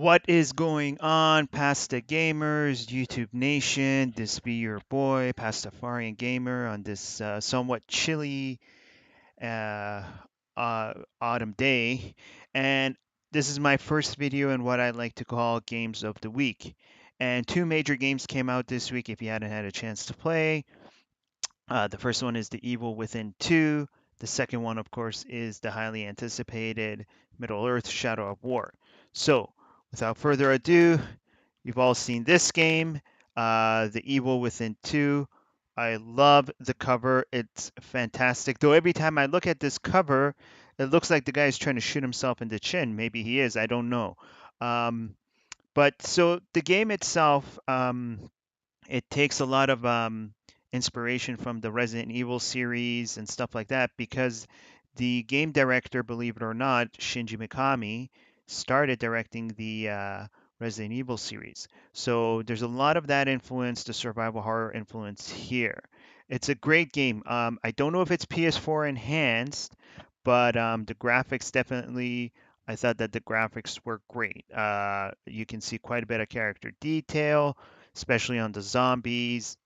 What is going on, Pasta Gamers, YouTube Nation? This be your boy, Pastafarian Gamer, on this somewhat chilly uh, autumn day. And this is my first video in what I like to call Games of the Week. And two major games came out this week if you hadn't had a chance to play. The first one is The Evil Within 2. The second one, of course, is the highly anticipated Middle Earth Shadow of War. So, without further ado, you've all seen this game, The Evil Within 2. I love the cover. It's fantastic. Though every time I look at this cover, it looks like the guy's trying to shoot himself in the chin. Maybe he is. I don't know. Um, but so the game itself, it takes a lot of inspiration from the Resident Evil series and stuff like that because the game director, believe it or not, Shinji Mikami, started directing the Resident Evil series. So there's a lot of that influence, the survival horror influence here. It's a great game. I don't know if it's PS4 enhanced, but the graphics definitely. I thought that the graphics were great. You can see quite a bit of character detail, especially on the zombies.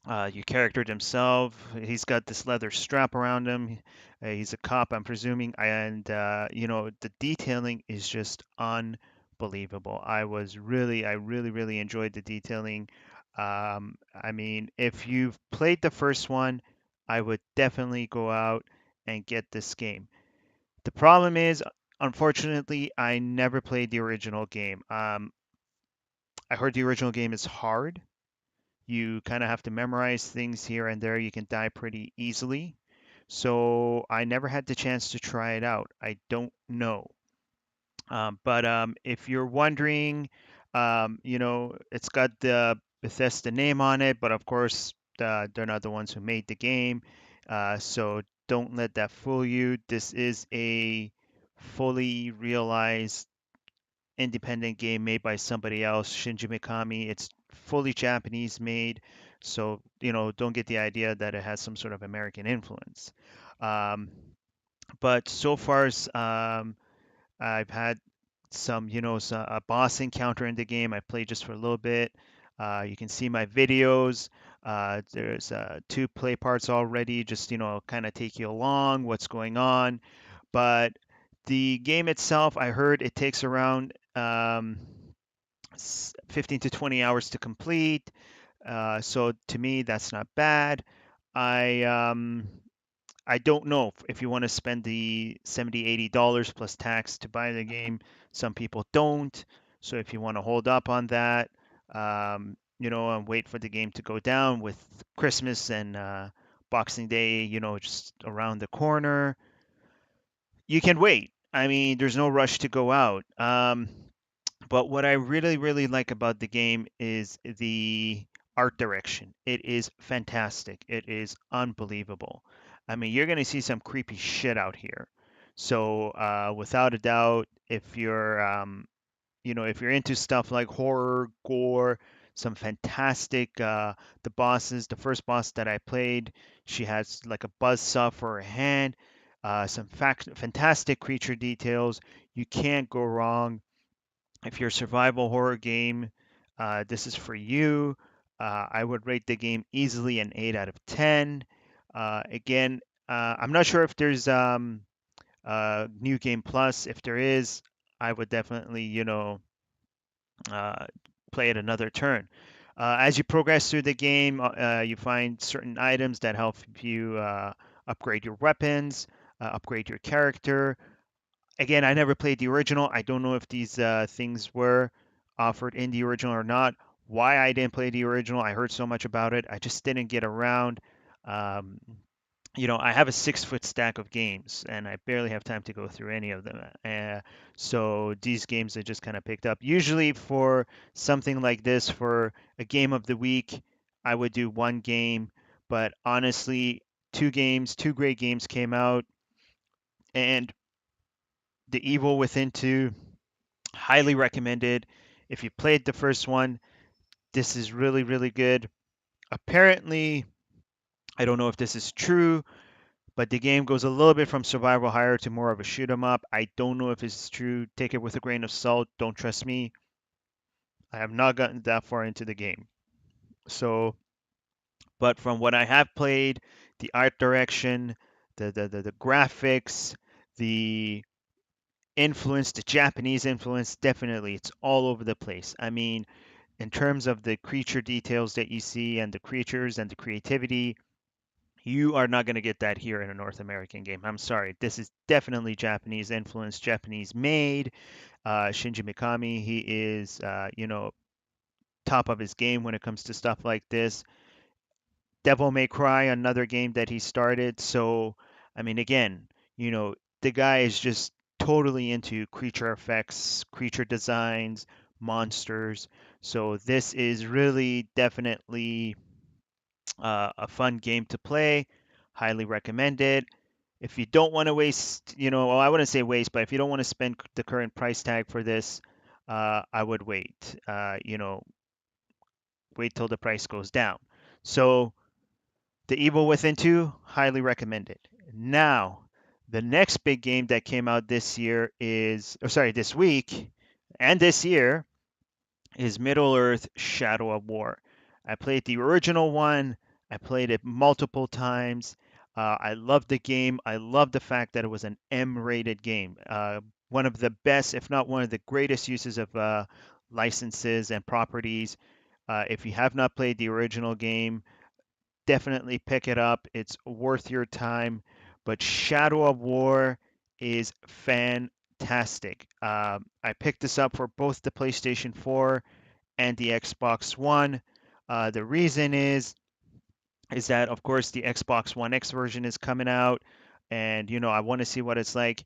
Your character himself, he's got this leather strap around him. He's a cop, I'm presuming, and the detailing is just unbelievable. I really enjoyed the detailing. I mean, if you've played the first one, I would definitely go out and get this game. The problem is, unfortunately, I never played the original game. I heard the original game is hard. You kind of have to memorize things here and there. You can die pretty easily. So I never had the chance to try it out. I don't know. But if you're wondering, it's got the Bethesda name on it, but of course, they're not the ones who made the game. So don't let that fool you. This is a fully realized independent game made by somebody else, Shinji Mikami. It's fully Japanese made, so don't get the idea that it has some sort of American influence. Um, but so far, I've had a boss encounter in the game. I played just for a little bit. You can see my videos. There's two play parts already, just kind of take you along what's going on. But the game itself, I heard it takes around 15 to 20 hours to complete. So to me, that's not bad. I um, I don't know if you want to spend the 70, $80 plus tax to buy the game. Some people don't. So if you want to hold up on that, and wait for the game to go down with Christmas and Boxing Day, just around the corner, you can wait. I mean, there's no rush to go out. But what I really like about the game is the art direction. It is fantastic. It is unbelievable. I mean, you're going to see some creepy shit out here. So, without a doubt, if you're into stuff like horror, gore, some fantastic, the bosses, the first boss that I played, she has like a buzzsaw for her hand, some fantastic creature details. You can't go wrong if you're a survival horror game, this is for you. I would rate the game easily an 8 out of 10. Again, I'm not sure if there's New Game Plus. If there is, I would definitely, uh, play it another turn. As you progress through the game, you find certain items that help you upgrade your weapons, upgrade your character. Again, I never played the original. I don't know if these things were offered in the original or not. Why I didn't play the original, I heard so much about it. I just didn't get around. Um, I have a 6 foot stack of games, and I barely have time to go through any of them. So these games I just kind of picked up. Usually for something like this, for a game of the week, I would do one game. But honestly, two great games came out, and The Evil Within 2, highly recommended. If you played the first one, this is really good. Apparently, I don't know if this is true, but the game goes a little bit from survival higher to more of a shoot 'em up. I don't know if it's true. Take it with a grain of salt. Don't trust me. I have not gotten that far into the game. So, but from what I have played, the art direction, the graphics, the influence, the Japanese influence, definitely, it's all over the place. I mean, in terms of the creature details that you see and the creatures and the creativity, you are not going to get that here in a North American game. I'm sorry. This is definitely Japanese influence, Japanese made. Shinji Mikami, he is, top of his game when it comes to stuff like this. Devil May Cry, another game that he started. So, I mean, again, the guy is just totally into creature effects, creature designs, monsters. So, this is really definitely a fun game to play. Highly recommend it. If you don't want to waste, well, I wouldn't say waste, but if you don't want to spend the current price tag for this, I would wait. Wait till the price goes down. So, The Evil Within 2, highly recommend it. Now, the next big game that came out this year is, or sorry, this week and this year is Middle Earth Shadow of War. I played the original one, I played it multiple times. I loved the game. I love the fact that it was an M rated game. One of the best, if not one of the greatest uses of licenses and properties. If you have not played the original game, definitely pick it up. It's worth your time. But Shadow of War is fantastic. I picked this up for both the PlayStation 4 and the Xbox One. The reason is that of course the Xbox One X version is coming out, and I want to see what it's like.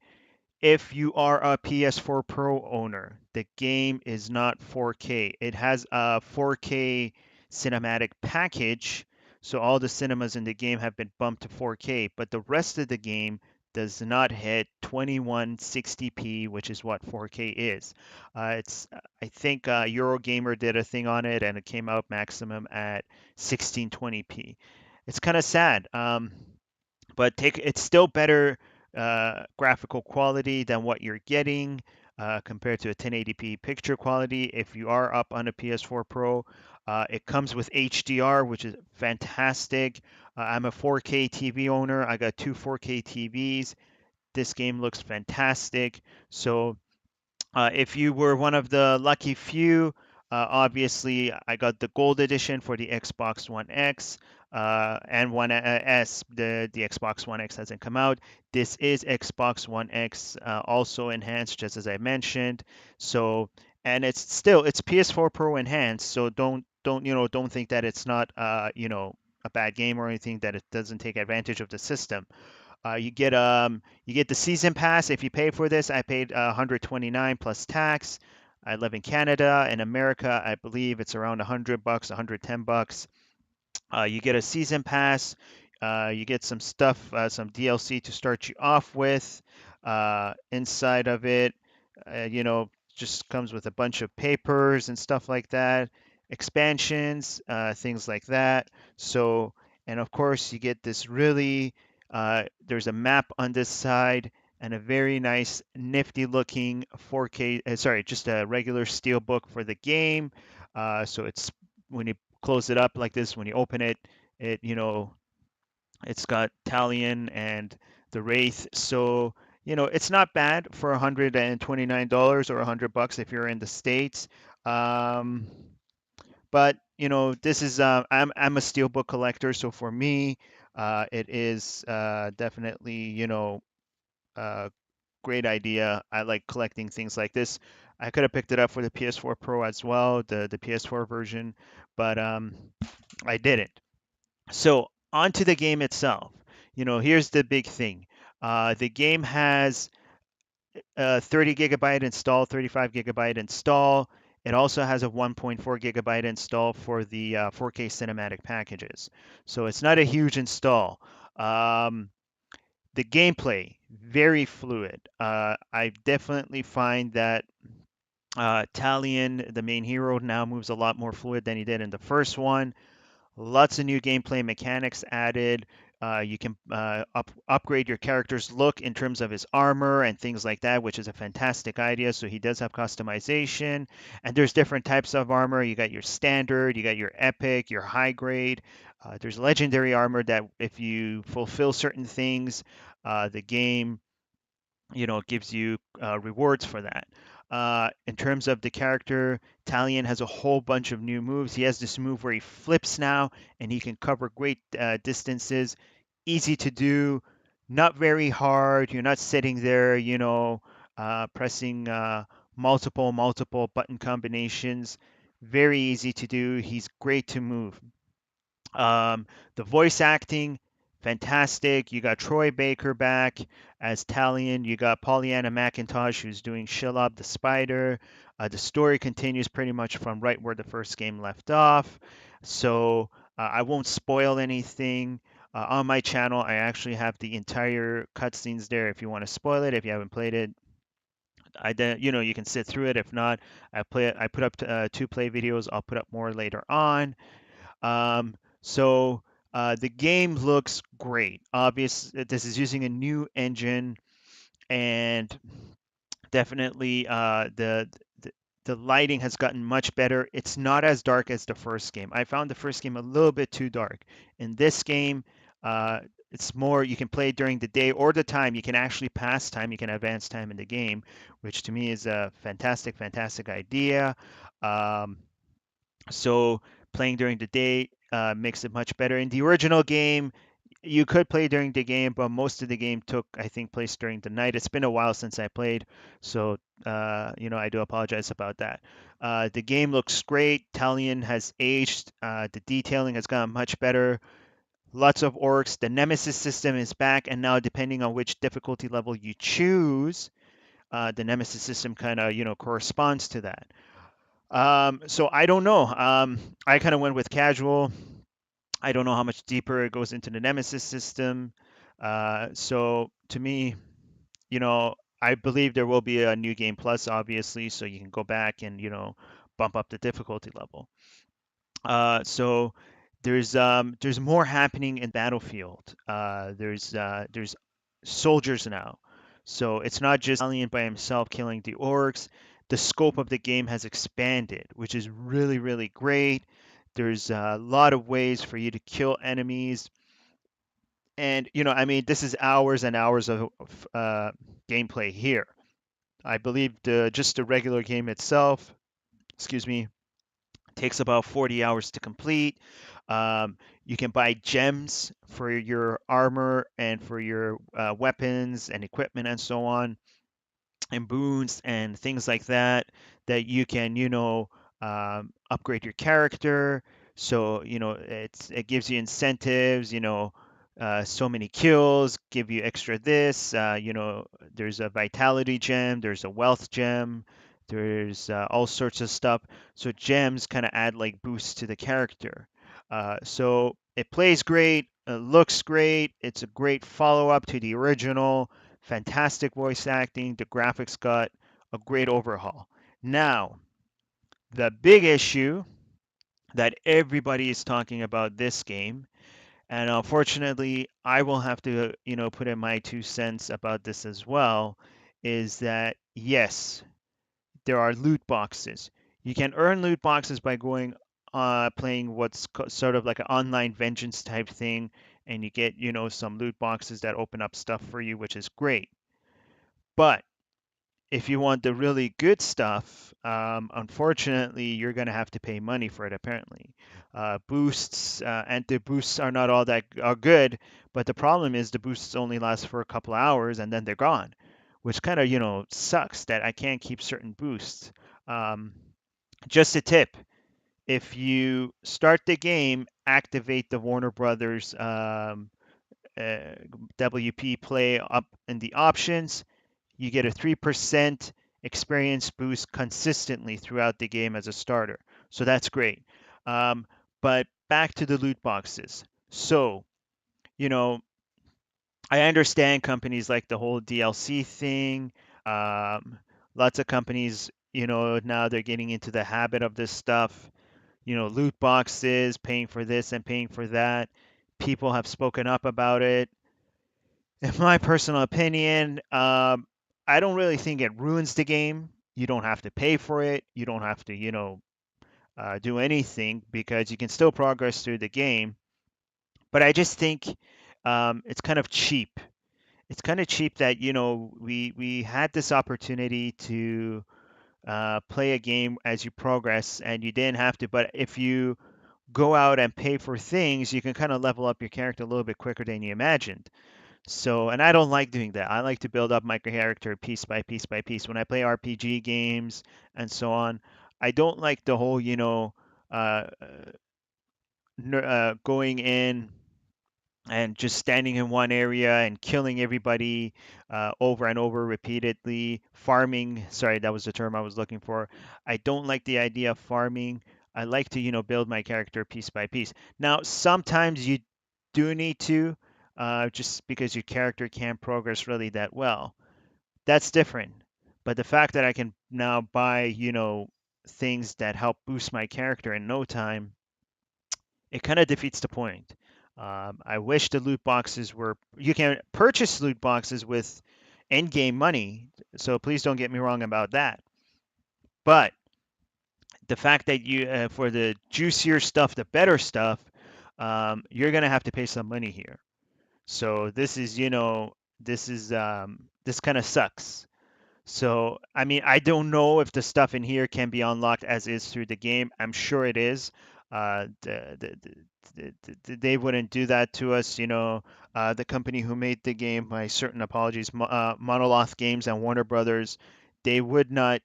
If you are a PS4 Pro owner, the game is not 4K. It has a 4K cinematic package, so all the cinemas in the game have been bumped to 4K, but the rest of the game does not hit 2160p, which is what 4K is. I think Eurogamer did a thing on it, and it came out maximum at 1620p. It's kind of sad. But it's still better graphical quality than what you're getting compared to a 1080p picture quality. If you are up on a PS4 Pro, it comes with HDR, which is fantastic. I'm a 4K TV owner. I got two 4K TVs. This game looks fantastic. So if you were one of the lucky few, obviously I got the gold edition for the Xbox One X and One S. The Xbox One X hasn't come out. This is Xbox One X, also enhanced, just as I mentioned. So, and it's PS4 Pro enhanced. So don't think that it's not a bad game or anything, that it doesn't take advantage of the system. You get the season pass if you pay for this. I paid 129 plus tax. I live in Canada. In America, I believe it's around $100, $110. You get a season pass. You get some stuff, some DLC to start you off with. Inside of it, just comes with a bunch of papers and stuff like that, expansions, things like that. So, and of course, you get this really, there's a map on this side and a very nice, nifty looking 4K, sorry, just a regular steel book for the game. So it's when you close it up like this, when you open it, it it's got Talion and the Wraith. So it's not bad for $129 or $100 if you're in the States. Um, but this is I'm a steelbook collector, so for me, it is definitely a great idea. I like collecting things like this. I could have picked it up for the PS4 Pro as well, the PS4 version, but I didn't. So onto the game itself. Here's the big thing. The game has 30 gigabyte install, 35 gigabyte install. It also has a 1.4 gigabyte install for the 4K cinematic packages. So it's not a huge install. Um, the gameplay, very fluid. I definitely find that Talion, the main hero, now moves a lot more fluid than he did in the first one. Lots of new gameplay mechanics added. You can upgrade your character's look in terms of his armor and things like that, which is a fantastic idea. So he does have customization, and there's different types of armor. You got your standard, you got your epic, your high grade. There's legendary armor that if you fulfill certain things, the game gives you rewards for that. In terms of the character, Talion has a whole bunch of new moves. He has this move where he flips now, and he can cover great distances. Easy to do, not very hard. You're not sitting there, pressing multiple button combinations. Very easy to do. He's great to move. Um, the voice acting, fantastic. You got Troy Baker back as Talion. You got Pollyanna McIntosh who's doing Shelob the Spider. The story continues pretty much from right where the first game left off. So I won't spoil anything. On my channel, I actually have the entire cutscenes there. If you want to spoil it, if you haven't played it, you can sit through it. If not, I put up two play videos. I'll put up more later on. So the game looks great. Obvious, this is using a new engine, and definitely the lighting has gotten much better. It's not as dark as the first game. I found the first game a little bit too dark. In this game, uh, it's more you can play during the day or the time. You can actually pass time. You can advance time in the game, which to me is a fantastic idea. Um, so playing during the day makes it much better. In the original game, you could play during the game, but most of the game took, I think, place during the night. It's been a while since I played, so I do apologize about that. The game looks great. Talion has aged. The detailing has gotten much better. Lots of orcs. The Nemesis system is back, and now depending on which difficulty level you choose, the Nemesis system kind of corresponds to that. So I don't know. I kind of went with casual. I don't know how much deeper it goes into the Nemesis system. So to me, I believe there will be a new game plus, obviously, so you can go back and bump up the difficulty level. So there's more happening in Battlefield. There's soldiers now, so it's not just Alien by himself killing the orcs. The scope of the game has expanded, which is really great. There's a lot of ways for you to kill enemies, and I mean, this is hours and hours of gameplay here. I believe just the regular game itself, excuse me, takes about 40 hours to complete. You can buy gems for your armor and for your weapons and equipment and so on, and boons and things like that that you can upgrade your character. So it gives you incentives. So many kills give you extra this. There's a vitality gem, there's a wealth gem, there's all sorts of stuff. So gems kind of add like boosts to the character. So it plays great, it looks great, it's a great follow-up to the original. Fantastic voice acting. The graphics got a great overhaul. Now, the big issue that everybody is talking about this game, and unfortunately, I will have to, put in my 2 cents about this as well, is that yes, there are loot boxes. You can earn loot boxes by going playing sort of like an online vengeance type thing, and you get, some loot boxes that open up stuff for you, which is great. But if you want the really good stuff, unfortunately, you're going to have to pay money for it, apparently. Boosts, and the boosts are not all that are good, but the problem is the boosts only last for a couple of hours and then they're gone, which kind of, sucks that I can't keep certain boosts. Um, just a tip, if you start the game, activate the Warner Brothers uh, WP Play up in the options, you get a 3% experience boost consistently throughout the game as a starter. So that's great. Um, but back to the loot boxes. So, you know, I understand companies like the whole DLC thing. Um, Lots of companies, now they're getting into the habit of this stuff, loot boxes, paying for this and paying for that. People have spoken up about it. In my personal opinion, I don't really think it ruins the game. You don't have to pay for it. You don't have to, do anything because you can still progress through the game. But I just think it's kind of cheap. It's kind of cheap that we had this opportunity to play a game as you progress, and you didn't have to. But if you go out and pay for things, you can kind of level up your character a little bit quicker than you imagined. So, and I don't like doing that. I like to build up my character piece by piece by piece. When I play RPG games and so on, I don't like the whole, going in and just standing in one area and killing everybody over and over repeatedly. Farming, sorry, that was the term I was looking for. I don't like the idea of farming. I like to, build my character piece by piece. Now, sometimes you do need to, just because your character can't progress really that well. That's different. But the fact that I can now buy, things that help boost my character in no time, it kind of defeats the point. I wish the loot boxes were. You can purchase loot boxes with in-game money, so please don't get me wrong about that. But the fact that for the juicier stuff, the better stuff, you're gonna have to pay some money here. So this kind of sucks. So, I mean, I don't know if the stuff in here can be unlocked as is through the game. I'm sure it is. They wouldn't do that to us, the company who made the game, my certain apologies, Monolith Games and Warner Brothers, they would not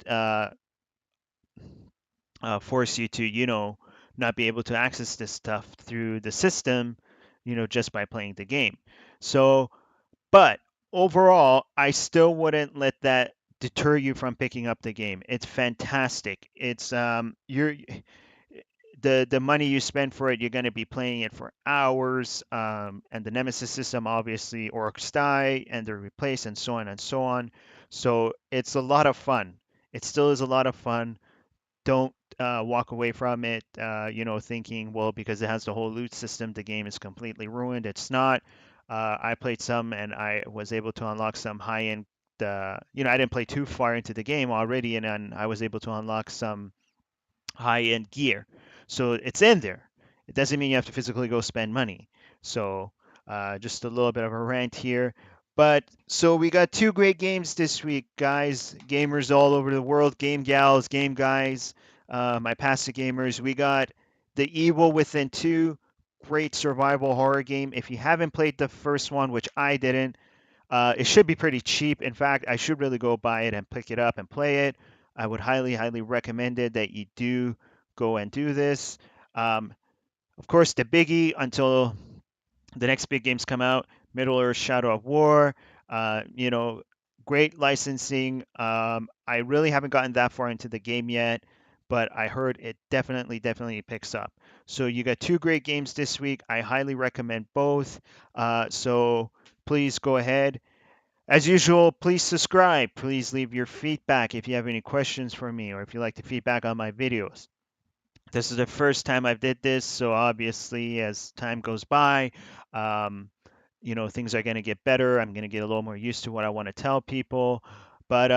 force you to, not be able to access this stuff through the system, just by playing the game. So, but overall, I still wouldn't let that deter you from picking up the game. It's fantastic. It's you're the money you spend for it, you're going to be playing it for hours. And the Nemesis system, obviously, Orcs die and they're replaced, and so on and so on. So it's a lot of fun. It still is a lot of fun. Don't walk away from it, thinking, well, because it has the whole loot system, the game is completely ruined. It's not. I played some and I was able to unlock some high end. I didn't play too far into the game already, and then I was able to unlock some high end gear. So it's in there. It doesn't mean you have to physically go spend money. So just a little bit of a rant here. But so we got two great games this week, guys. Gamers all over the world, game gals, game guys, my passive gamers. We got The Evil Within 2, great survival horror game. If you haven't played the first one, which I didn't, it should be pretty cheap. In fact, I should really go buy it and pick it up and play it. I would highly, highly recommend it that you do go and do this. Um, of course, the biggie until the next big games come out, Middle Earth Shadow of War. Uh, you know, Great licensing. I really haven't gotten that far into the game yet, but I heard it definitely, definitely picks up. So you got two great games this week. I highly recommend both. So please go ahead. As usual, please subscribe. Please leave your feedback if you have any questions for me or if you like to feedback on my videos. This is the first time I've did this, so obviously as time goes by, um, things are going to get better. I'm going to get a little more used to what I want to tell people. But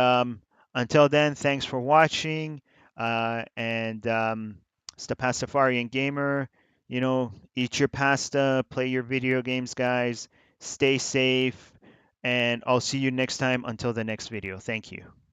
until then, thanks for watching. And It's the Pastafarian Gamer. Eat your pasta, play your video games, guys. Stay safe, and I'll see you next time until the next video. Thank you.